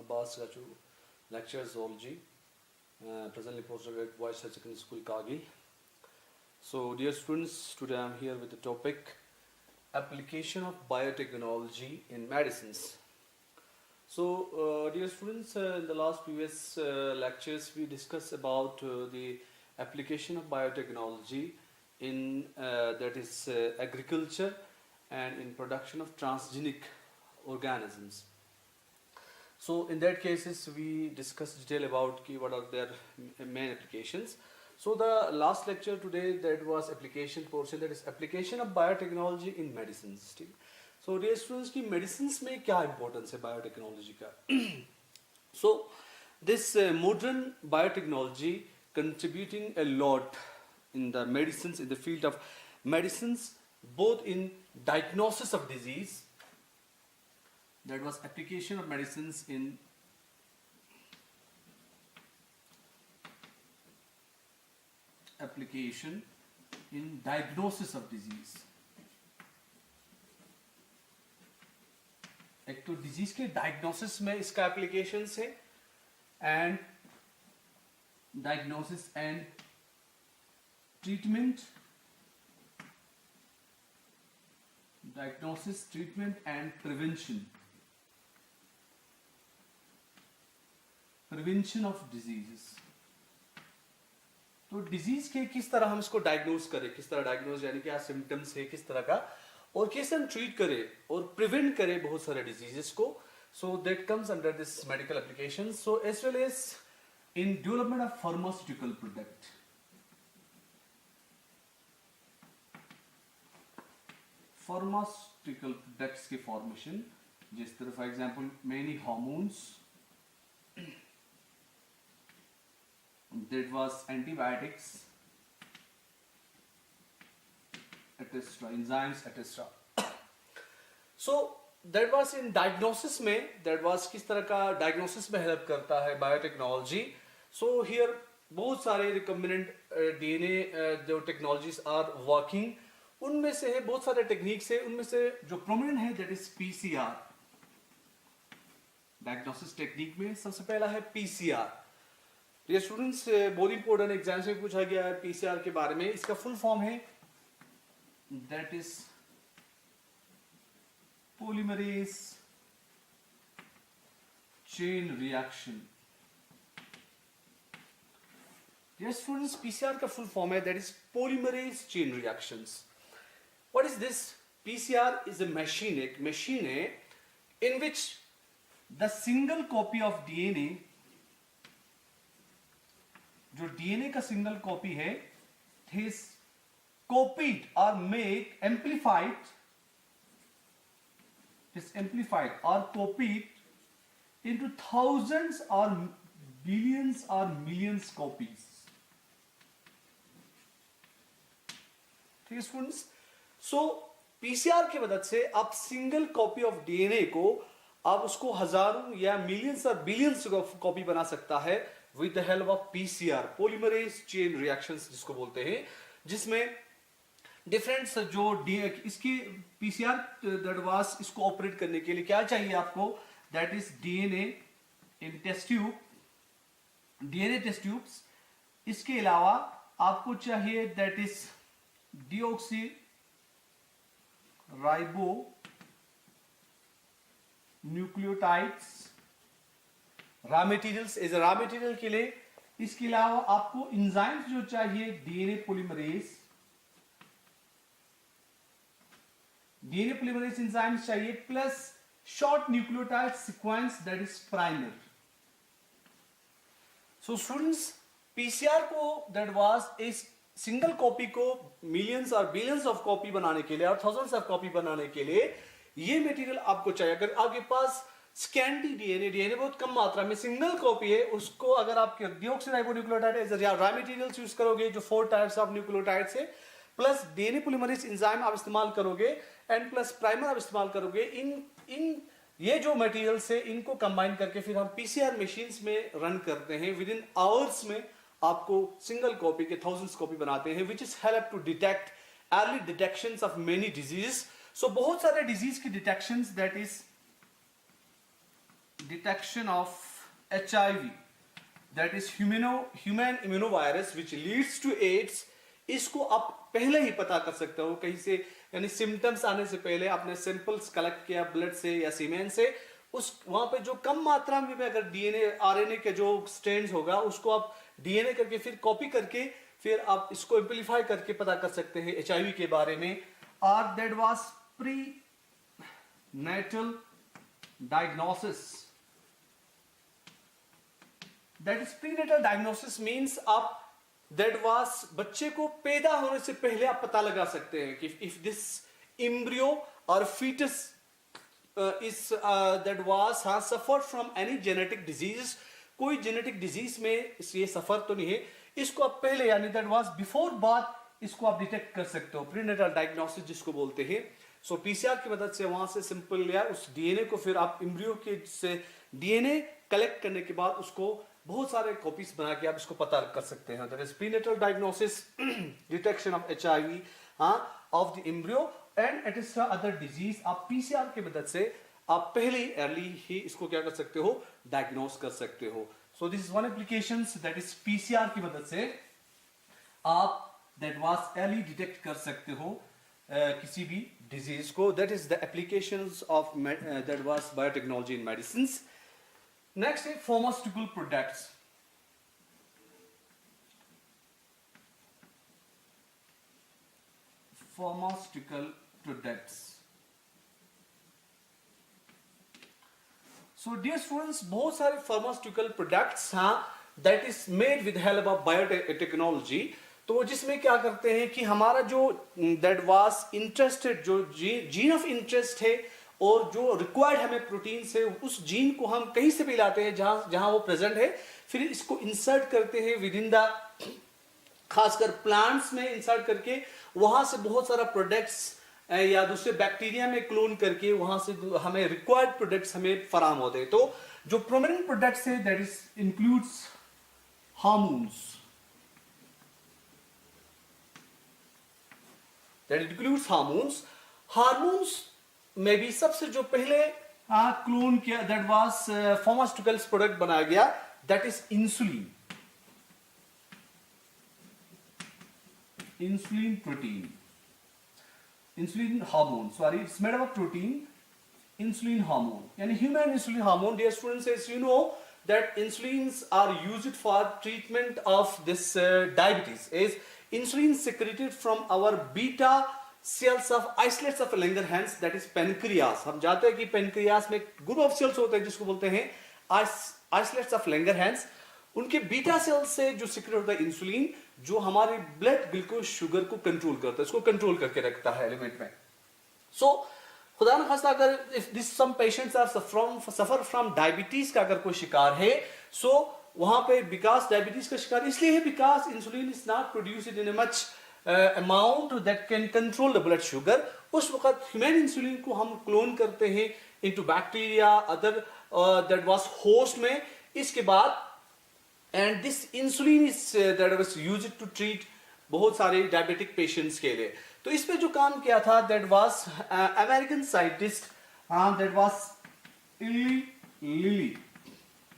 Abbas Gachu, lecturer zoology, presently postgraduate Boys High Secondary School, Kagi. So, dear students, today I am here with the topic application of biotechnology in medicines. So, dear students, in the last previous lectures, we discussed about the application of biotechnology in that is agriculture and in production of transgenic organisms. So in that cases we discussed detail about what are their main applications. So the last lecture today, that was application portion, that is application of biotechnology in medicines. So dear students, की medicines में क्या importance है biotechnology का? So this modern biotechnology contributing a lot in the medicines, in the field of medicines, both in diagnosis of disease, that was application of medicines in application in diagnosis of disease. एक तो disease के diagnosis में इसका applications है, and diagnosis and treatment, diagnosis, treatment and prevention of diseases. तो disease के किस तरह हम इसको डायग्नोज करें, किस तरह डायग्नोज यानी क्या सिम्टम्स है किस तरह का, और कैसे हम ट्रीट करें और प्रिवेंट करें बहुत सारे डिजीजेस को. So that comes under this medical application. So as well as in development of pharmaceutical product. Pharmaceutical products के फॉर्मेशन, जिस तरह for example many hormones, that was antibiotics, etc., enzymes, etc. So that was in diagnosis में, that was किस तरह का diagnosis में help करता है biotechnology. So here बहुत सारे recombinant DNA जो technologies are working, उनमें से है बहुत सारे टेक्निक्स है, उनमें से जो prominent है that is PCR. diagnosis technique में सबसे पहला है PCR. ये स्टूडेंट्स बहुत इंपॉर्टेंट एग्जाम्स में पूछा गया है पीसीआर के बारे में. इसका फुल फॉर्म है that is polymerase chain reaction. ये स्टूडेंट्स पीसीआर का फुल फॉर्म है that is polymerase chain reactions. What is this? PCR is a machine, एक मशीन है in which the single copy of DNA, जो DNA का single copy है, is copied or make amplified, is amplified or copied into thousands or billions or millions copies. ठीक है students. सो PCR की मदद से आप सिंगल कॉपी ऑफ डीएनए को आप उसको हजारों या मिलियंस और बिलियंस कॉपी बना सकता है with the help of PCR, polymerase chain reactions जिसको बोलते हैं, जिसमें डिफरेंट जो इसकी PCR दैट वाज इसको ऑपरेट करने के लिए क्या चाहिए आपको, that is DNA in test tube, DNA test tubes. इसके अलावा आपको चाहिए that is deoxyribonucleotides, raw materials as raw material के लिए. इसके अलावा आपको एंजाइम्स जो चाहिए, DNA polymerase, DNA polymerase enzymes चाहिए, plus short nucleotide sequence that is primer. So students, PCR को दैट वाज इस सिंगल कॉपी को मिलियंस और बिलियंस ऑफ कॉपी बनाने के लिए और थाउजेंड्स ऑफ कॉपी बनाने के लिए ये मटेरियल आपको चाहिए. अगर आपके पास स्कैंटी डीएनए बहुत कम मात्रा में सिंगल कॉपी है, उसको अगर आप deoxyribonucleotide as raw materials use करोगे, जो 4 टाइप्स ऑफ न्यूक्लियोटाइड्स है, प्लस डीएनए पॉलीमरेज एंजाइम आप इस्तेमाल करोगे, एंड प्लस प्राइमर आप इस्तेमाल करोगे, इन ये जो मटेरियल्स है इनको कंबाइन करके फिर हम पीसीआर मशीन्स में रन करते हैं. विद इन आवर्स में आपको सिंगल कॉपी के थाउजेंड्स कॉपी बनाते हैं, which is help to detect early detections of many disease. So बहुत सारे डिजीज की detections that is detection of HIV, that is human immunovirus which leads to AIDS, इसको आप पहले ही पता कर सकते हो कहीं से, यानी सिम्टम्स आने से पहले आपने सैंपल्स कलेक्ट किया ब्लड से या सीमेन से, उस वहां पे जो कम मात्रा में अगर डीएनए आरएनए के जो स्ट्रेंड्स होगा उसको आप डीएनए करके फिर कॉपी करके फिर आप इसको एम्पलीफाई करके पता कर सकते हैं एचआईवी के बारे में. और that was prenatal diagnosis. That is prenatal diagnosis means आप दैट वाज बच्चे को पैदा होने से पहले आप पता लगा सकते हैं कि इफ दिस एम्ब्रियो और foetus is that was has suffered from any genetic disease, कोई जेनेटिक डिजीज में ये सफर तो नहीं है, इसको आप पहले यानी दैट वाज बिफोर बर्थ इसको आप डिटेक्ट कर सकते हो, प्रीनेटल डायग्नोसिस जिसको बोलते हैं. सो पीसीआर की मदद से वहां से सिंपल लिया उस डीएनए को, फिर आप एम्ब्रियो के से डीएनए कलेक्ट करने के बाद उसको बहुत सारे कॉपीज बना के आप इसको पता कर सकते हैं. That is prenatal diagnosis, detection of HIV of the embryo and etcetera other disease. आप पीसीआर की मदद से आप पहले अर्ली ही इसको क्या कर सकते हो, डायग्नोस कर सकते हो. So this is one application, that is PCR की मदद से आप दैट वाज अर्ली डिटेक्ट कर सकते हो किसी भी डिजीज को. That is the applications of that was biotechnology in medicines. Next है pharmaceutical products. Pharmaceutical products. So dear students, बहुत सारे फार्मास्यूटिकल प्रोडक्ट्स हैं that is made with help of biotechnology. तो जिसमें क्या करते हैं कि हमारा जो दैट वाज इंटरेस्टेड जो जीन ऑफ इंटरेस्ट है और जो रिक्वायर्ड हमें प्रोटीन से, उस जीन को हम कहीं से भी लाते हैं जहां वो प्रेजेंट है, फिर इसको इंसर्ट करते हैं विद इन द, खासकर प्लांट्स में इंसर्ट करके वहां से बहुत सारा प्रोडक्ट्स या दूसरे बैक्टीरिया में क्लोन करके वहां से हमें रिक्वायर्ड प्रोडक्ट्स हमें फराम होते हैं. तो जो प्रोमिनेंट प्रोडक्ट्स है that is includes hormones. That includes hormones. Hormones में भी सबसे जो पहले क्लोन किया दैट वाज फार्मास्यूटिकल्स प्रोडक्ट बनाया गया, that is insulin. Insulin protein, insulin hormone, sorry it's made of protein. Insulin hormone यानी human insulin hormone. Dear students, as you know that insulins are used for treatment of this diabetes. Is insulin secreted from our beta cells of isolates of Langerhans, that is pancreas. हम जानते हैं कि pancreas में group of sales होते हैं जिसको बोलते हैं isolates of Langerhans. उनके बीटा सेल्स से जो सिक्रेट होता है इंसुलिन, जो हमारे ब्लड ग्लूकोज शुगर को कंट्रोल करता है, इसको कंट्रोल करके रखता है एलिमेंट में. सो खुदा न खास्ता अगर if this some patients are suffer from diabetes का अगर कोई शिकार है, सो वहां पे बिकॉज डायबिटीज का शिकार इसलिए है because insulin is not produced in a much amount that can control the blood sugar. उस वक्त ह्यूमन इंसुलिन को हम क्लोन करते हैं into bacteria other that was host में. इसके बाद and this insulin is that was used to treat बहुत सारे डायबिटिक पेशेंट्स के लिए. तो इस पे जो काम किया था that was American scientist that was Eli Lilly,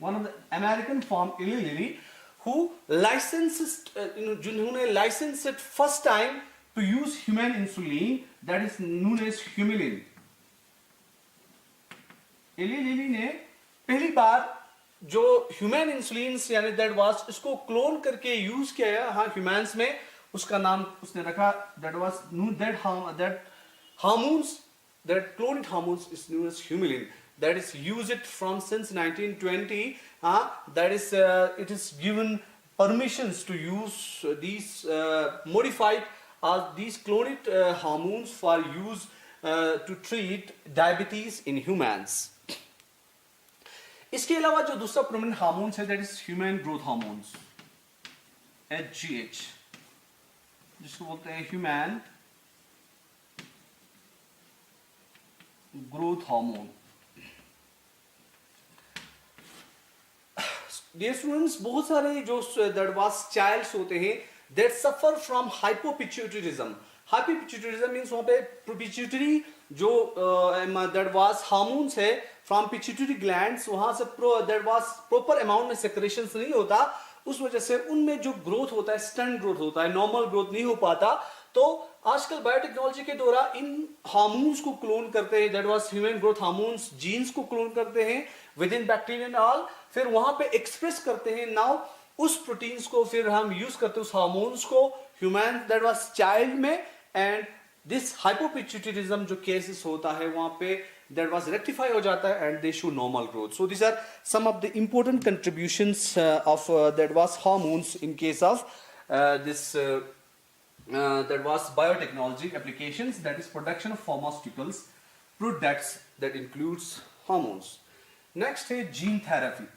one of the American firm Eli Lilly, who licensed, जिन्होंने licensed first time to use human insulin, that is known as Humulin. Eli Lilly ने पहली बार जो human insulin यानी that was इसको clone करके use किया हाँ ह्यूमंस में, उसका नाम उसने रखा that was that hormones, that cloned hormones is known as Humulin. That is used from since 1920. That is it is given permissions to use these modified or these cloned hormones for use to treat diabetes in humans. इसके अलावा जो दूसरा prominent hormones है that is human growth hormones, HGH, जिसको बोलते हैं human growth hormone. Dear students, बहुत सारे जो दैट वाज चाइल्ड्स होते हैं that suffer from hypopituitarism. Hypopituitarism means वहां पे पिट्यूटरी जो दैट वाज हार्मोन्स है फ्रॉम पिट्यूटरी ग्लैंड्स, वहां से दैट वाज प्रॉपर अमाउंट में सेक्रेशंस नहीं होता, उस वजह से उनमें जो ग्रोथ होता है स्टंट ग्रोथ होता है, नॉर्मल ग्रोथ नहीं हो पाता। तो आजकल बायोटेक्नोलॉजी के द्वारा इन हार्मोन्स को क्लोन करते हैं, that was human growth hormones, genes को क्लोन करते हैं within bacteria and all, फिर वहां पे एक्सप्रेस करते हैं। नाउ उस प्रोटीन्स को फिर हम यूज करते हैं उस हार्मोन्स को ह्यूमन दैट वाज चाइल्ड में, एंड दिस हाइपोपिट्यूटरिज्म जो केसेस होता है वहां पे that was rectify हो जाता है and they show normal growth. So these are some of the important contributions of that was hormones in case of this that was biotechnology applications, that is production of pharmaceuticals products that includes hormones. Next है gene therapy.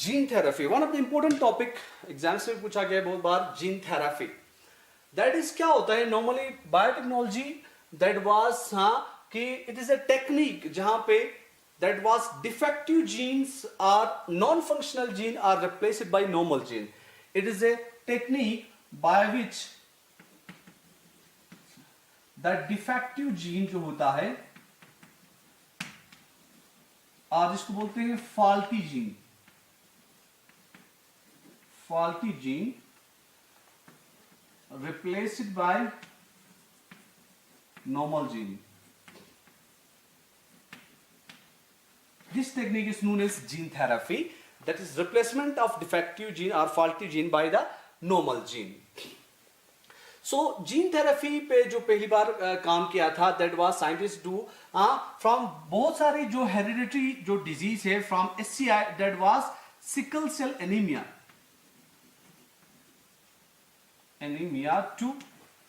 Gene therapy one of the important topic exams में पूछा गया बहुत बार, gene therapy that is क्या होता है? Normally biotechnology that was कि इट इज अ टेक्निक जहां पे that was defective genes or non functional gene are replaced by normal gene. It is a technique by which the defective gene जो होता है आज इसको बोलते हैं faulty gene, faulty gene replaced by normal gene. This technique is known as gene therapy, that is replacement of defective gene or faulty gene by the normal gene. So gene therapy पे जो पहली बार काम किया था that was scientists do from बहुत सारे जो hereditary जो disease है from SCI, that was sickle cell anemia to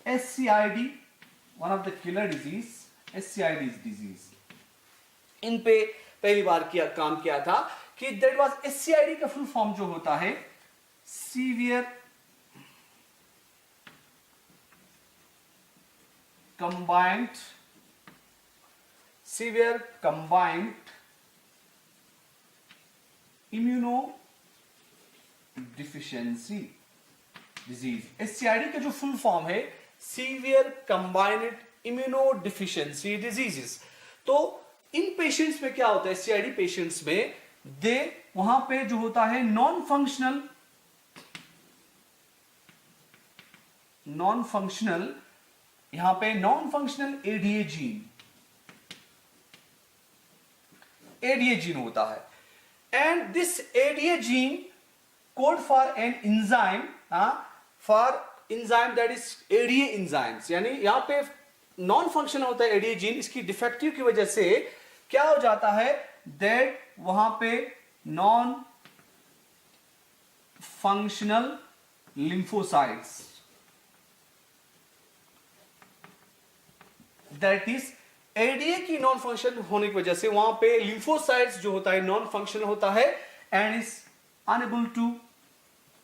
SCID, one of the killer disease, SCID disease. इन पे पहली बार काम किया था कि that was SCID का फुल फॉर्म जो होता है severe combined immuno deficiency disease. SCID का जो फुल फॉर्म है severe combined immuno deficiency diseases. तो इन पेशेंट्स में क्या होता है? SCID पेशेंट्स में दे वहां पे जो होता है नॉन फंक्शनल यहां पे नॉन फंक्शनल एडीए जीन होता है, and this ADA gene code for an enzyme for enzyme that is ADA enzymes, यानी यहां पे नॉन फंक्शनल होता है एडीए जीन। इसकी डिफेक्टिव की वजह से क्या हो जाता है दैट वहां पे non functional lymphocytes, that is ADA की नॉन फंक्शन होने की वजह से वहां पे लिम्फोसाइट्स जो होता है नॉन फंक्शनल होता है and is unable to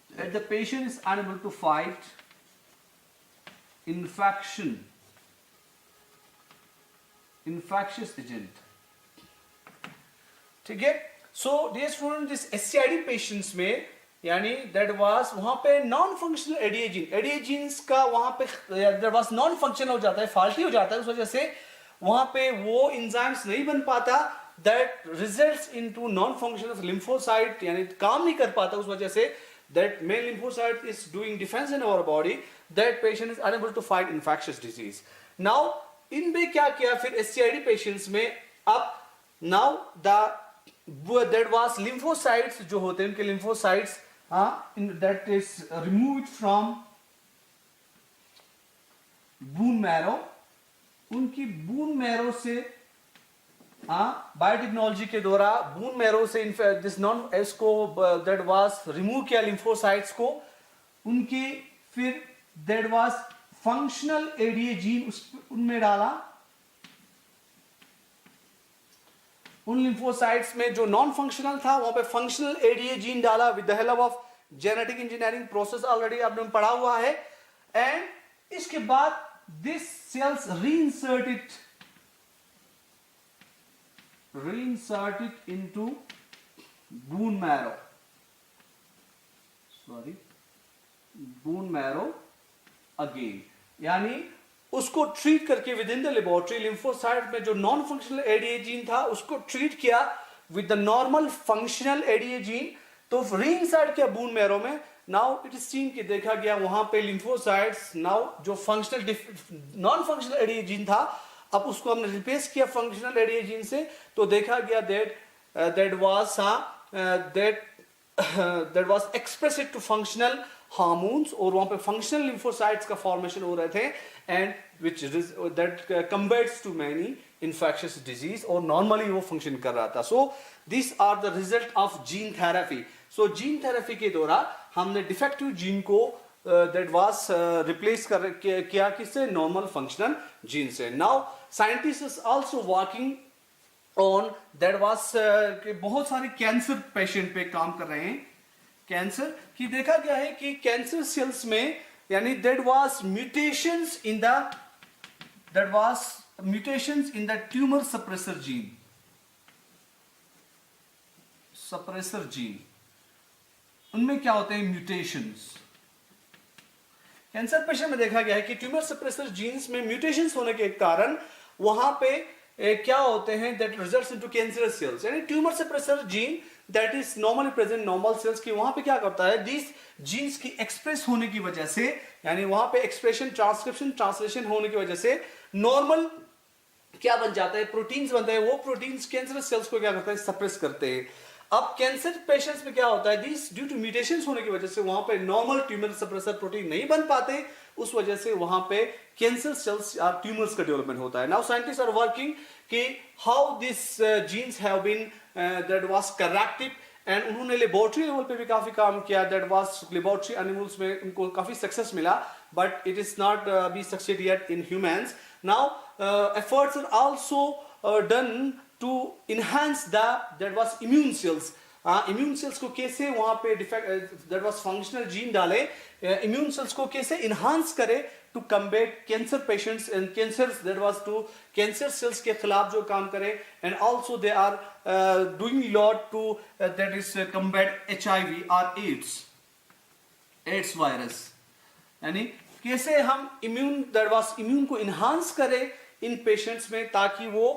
that the patient is unable to fight infectious agent. ठीक है? So dear student, this SCID patients में यानी that was वहां पे नॉन फंक्शनल एडीए जीन्स का वहां पे that was नॉन फंक्शनल हो जाता है, फॉल्टी हो जाता है, उस वजह से वहां पे वो इंजाइम्स नहीं बन पाता, that results into non functional lymphocyte, यानी काम नहीं कर पाता, उस वजह से that male lymphocyte is doing defense in our body, that patient is unable to fight infectious disease. Now in में क्या किया फिर SCID patients में, अब now that was lymphocytes जो होते हैं उनके lymphocytes that is removed from bone marrow, उनकी bone marrow से बायोटेक्नोलॉजी के द्वारा बून मैरो से दिस नॉन इसको दैट वाज रिमूव किया लिम्फोसाइट्स को, उनकी फिर that was functional ADA gene उनमें डाला, उन लिम्फोसाइट्स में जो नॉन फंक्शनल था वहां पे फंक्शनल एडीए जीन डाला with the help of genetic engineering process, already आपने पढ़ा हुआ है, एंड इसके बाद this cells reinsert it into bone marrow again, यानी उसको ट्रीट करके within the laboratory lymphocyte में जो नॉन फंक्शनल एडीए जीन था उसको ट्रीट किया with the normal functional ADA gene, तो रीइंसाइड किया बून मैरो में। नाउ इट इज सीन कि देखा गया वहां पे लिम्फोसाइट्स, नाउ जो functional non functional ADA gene था अब उसको हमने रिप्लेस किया फंक्शनल एडीए जीन से, तो देखा गया that was expressed to functional hormones, और वहां पे फंक्शनल लिम्फोसाइट्स का फॉर्मेशन हो रहे थे and which that combats to many infectious disease, और नॉर्मली वो फंक्शन कर रहा था। So this are the result of gene therapy. So gene therapy के दौरान हमने डिफेक्टिव जीन को दैट वाज रिप्लेस किया किससे, नॉर्मल फंक्शनल जीन से। Now scientist also working on that was बहुत सारे कैंसर पेशेंट पे काम कर रहे हैं। कैंसर की देखा गया है कि कैंसर सेल्स में यानी that was mutations in the tumour suppressor gene, उनमें क्या होते हैं म्यूटेशंस। कैंसर पेशेंट में देखा गया है कि ट्यूमर सप्रेसर जीन्स में म्यूटेशंस होने के कारण वहां पे क्या होते हैं that results into cancerous cells, यानी tumour suppressor gene that is normally present normal cells की, वहां पे क्या करता है दिस जीन्स की एक्सप्रेस होने की वजह से, यानी वहां पे एक्सप्रेशन ट्रांसक्रिप्शन ट्रांसलेशन होने की वजह से नॉर्मल क्या बन जाता है, प्रोटीन्स बनते हैं, वो प्रोटीन्स कैंसरस सेल्स को क्या करता है, सप्रेस करते हैं। अब कैंसर पेशेंट्स में क्या होता है दिस ड्यू टू म्यूटेशंस होने की वजह से वहां पे नॉर्मल ट्यूमर सप्रेसर प्रोटीन नहीं बन पाते, उस वजह से वहां पे कैंसर सेल्स या ट्यूमर्स का डेवलपमेंट होता है। नाउ साइंटिस्ट आर वर्किंग कि how this genes have been that was corrected, and उन्होंने लेबोरेटरी लेवल पे भी काफी काम किया, दैट वाज लेबोरेटरी एनिमल्स में उनको काफी सक्सेस मिला, but it is not be succeed yet in humans. Now efforts are also done to enhance that was immune cells, immune cells को कैसे वहां पे defect that was functional gene डाले, immune cells को कैसे enhance करे to combat cancer patients and cancers, that was to cancer cells के खिलाफ जो काम करे, and also they are doing a lot to that is combat HIV or AIDS virus, यानी कैसे हम immune को enhance करे इन पेशेंट्स में ताकि वो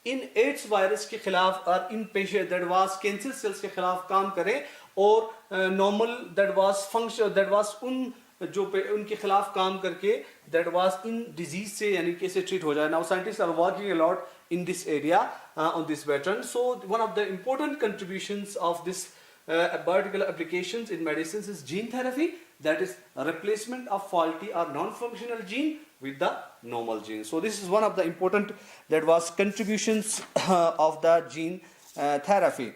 इन एड्स वायरस के खिलाफ और इन patient that was cancer cells के खिलाफ काम करें, और normal that was function that was उन जो उनके खिलाफ काम करके दैट वाज इन डिजीज से यानी कैसे ट्रीट हो जाए। Now scientist are working a lot in this area on this pattern. So one of the important contributions of this particular applications in medicines is gene therapy, that is replacement of faulty or non-functional gene with the normal gene. So this is one of the important that was contributions of the gene therapy.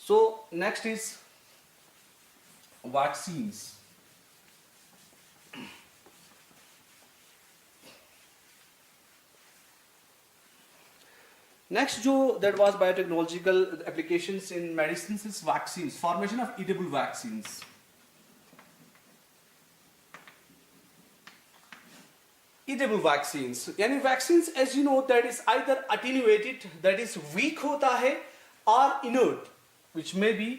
So next is vaccines. Next जो that was biotechnological applications in medicines is vaccines, formation of edible vaccines. Edible vaccines यानी vaccines as you know that is either attenuated, that is weak होता है, or inert which may be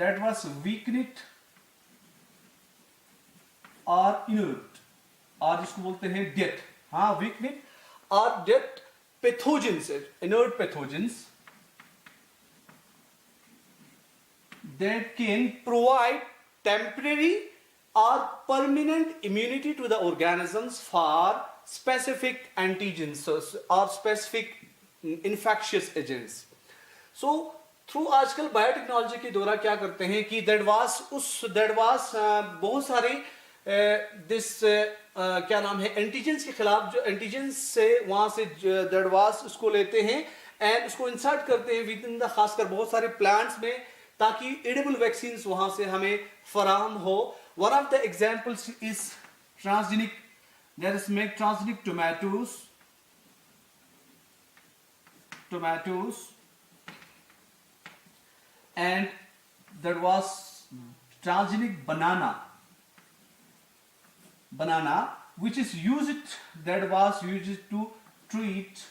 that was weakened or inert, और जिसको बोलते हैं dead, हाँ weakened or dead pathogens, inert pathogens that can provide temporary or permanent immunity to the organisms for specific antigens or specific infectious agents. So through आजकल biotechnology के द्वारा क्या करते हैं कि that was बहुत सारे क्या नाम है एंटीजेंस के खिलाफ, जो एंटीजेंस से वहां से दड़वास उसको लेते हैं एंड उसको इंसर्ट करते हैं विद इन द खासकर बहुत सारे प्लांट्स में ताकि एडिबल वैक्सीन्स वहां से हमें फराहम हो। One of the examples is transgenic, that is make transgenic tomatoes and that was transgenic banana which is used to treat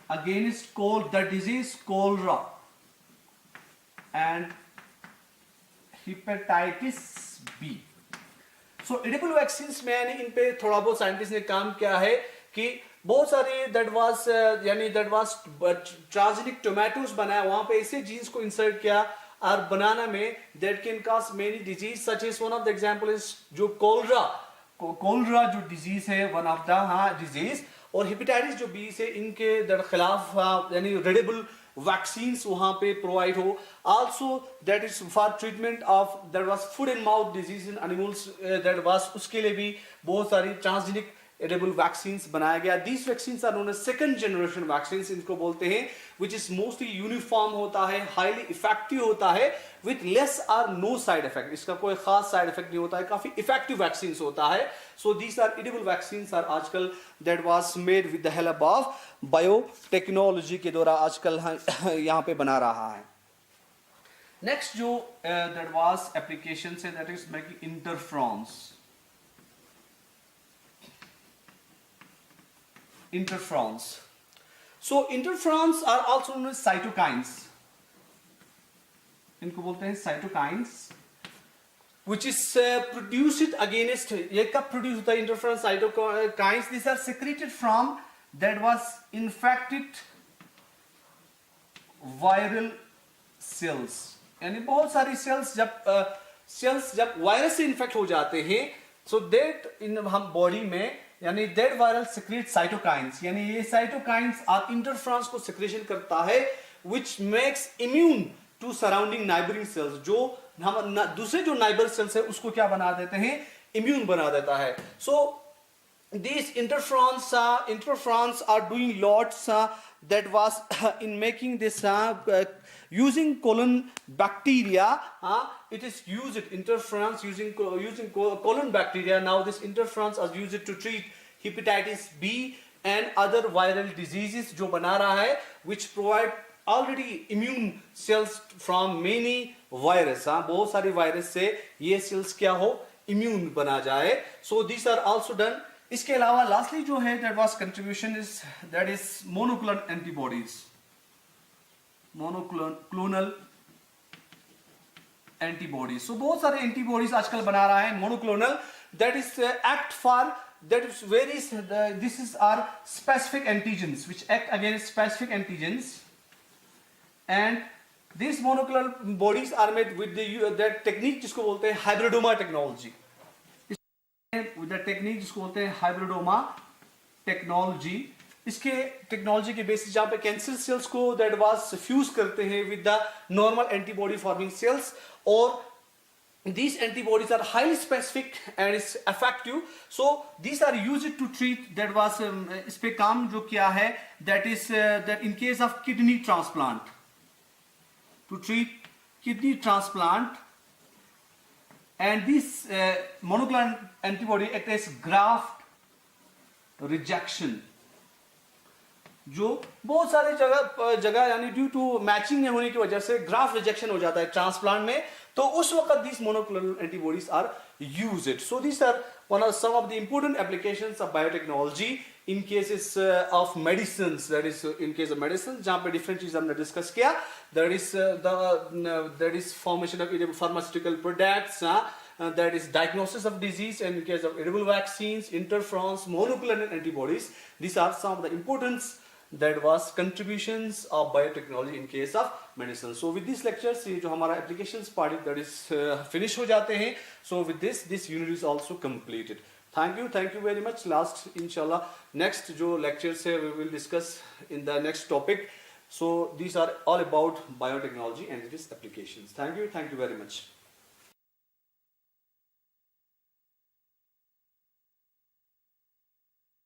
against the disease cholera and hepatitis B. So edible vaccines में यानी इन पे थोड़ा बहुत scientist ने काम किया है कि बहुत सारे दैट वाज ट्रांसजेनिक टोमेटोज बनाया, वहां पे ऐसे जीन्स को इंसर्ट किया और बनाना में that can cause many disease such is one of the example is जो कोलरा जो डिजीज है वन ऑफ द डिजीज, और हेपेटाइटिस जो बी से इनके खिलाफ यानी रेडेबल वैक्सीन्स वहां पे प्रोवाइड हो. Also that is for treatment of that was food and mouth disease in animals, that was उसके लिए भी बहुत सारी ट्रांसजेनिक एडेबल वैक्सीन्स बनाया गया. These vaccines are known as second generation vaccines इनको बोलते हैं, विच इज मोस्टली यूनिफॉर्म होता है, हाईली इफेक्टिव होता है with less or no side effect. इसका कोई खास साइड इफेक्ट नहीं होता है, काफी इफेक्टिव वैक्सीन्स होता है. So these are edible vaccines are आजकल that was made with the help of biotechnology के द्वारा आजकल यहाँ पे बना रहा है. नेक्स्ट जो दैट वाज एप्लीकेशन है that is making interferons. Interferons. So interferons are also known as cytokines. इनको बोलते हैं cytokines, which is produced against. ये कब produce होता है interferon cytokines? These are secreted from that was infected viral cells. यानी बहुत सारी cells जब वायरस से इन्फेक्ट हो जाते हैं, so that in हम बॉडी में यानी दैट वायरल सिक्रीट साइटोकाइंस, यानी ये साइटोकाइंस और इंटरफ्रॉन्स को सिक्रेशन करता है which makes immune to surrounding neighbouring cells. जो हम दूसरे जो नाइबर सेल्स है उसको क्या बना देते हैं, इम्यून बना देता है. सो these interferons are doing lots that was in making this using colon bacteria. It is used interferons using colon bacteria. Now this interferons are used to treat hepatitis B and other viral diseases जो बना रहा है, which provide already immune cells from many virus. बहुत सारी virus से ये sales क्या हो, इम्यून बना जाए. So these are also done. इसके अलावा लास्टली जो है that was contribution is that is monoclonal antibodies. Monoclonal antibodies. So बहुत सारे एंटीबॉडीज आजकल बना रहा है monoclonal, that is act for that is varies this is are specific antigens which act against specific antigens, and this monoclonal bodies are made with that technique जिसको बोलते हैं hybridoma technology. With the technique जिसको बोलते हैं hybridoma technology. इसके technology के basis जहां पे कैंसर सेल्स को दैट वाज फ्यूज करते हैं with the normal antibody forming sales, और these antibodies are highly specific and is effective. So these are used to treat that was इस पे काम जो किया है that is that in case of kidney transplant, to treat kidney transplant. And this monoclonal antibody acts as graft rejection. जो बहुत सारे जगह यानी ड्यू टू मैचिंग नहीं होने की वजह से ग्राफ्ट रिजेक्शन हो जाता है ट्रांसप्लांट में, तो उस वक्त this monoclonal antibodies are used. So this are some of the important applications of biotechnology in cases of medicines. That is in case of medicines जहाँ पे different चीज हमने डिस्कस किया. That is formation of edible pharmaceutical products. That is diagnosis of disease, and in case of edible vaccines, interferons, monoclonal antibodies. These are some of the importance that was contributions of biotechnology in case of medicine. So with these lectures ये जो हमारा applications part that is finish हो जाते हैं. So with this unit is also completed. Thank you very much. Last inshallah next जो lectures है we will discuss in the next topic. So these are all about biotechnology and its applications. Thank you very much.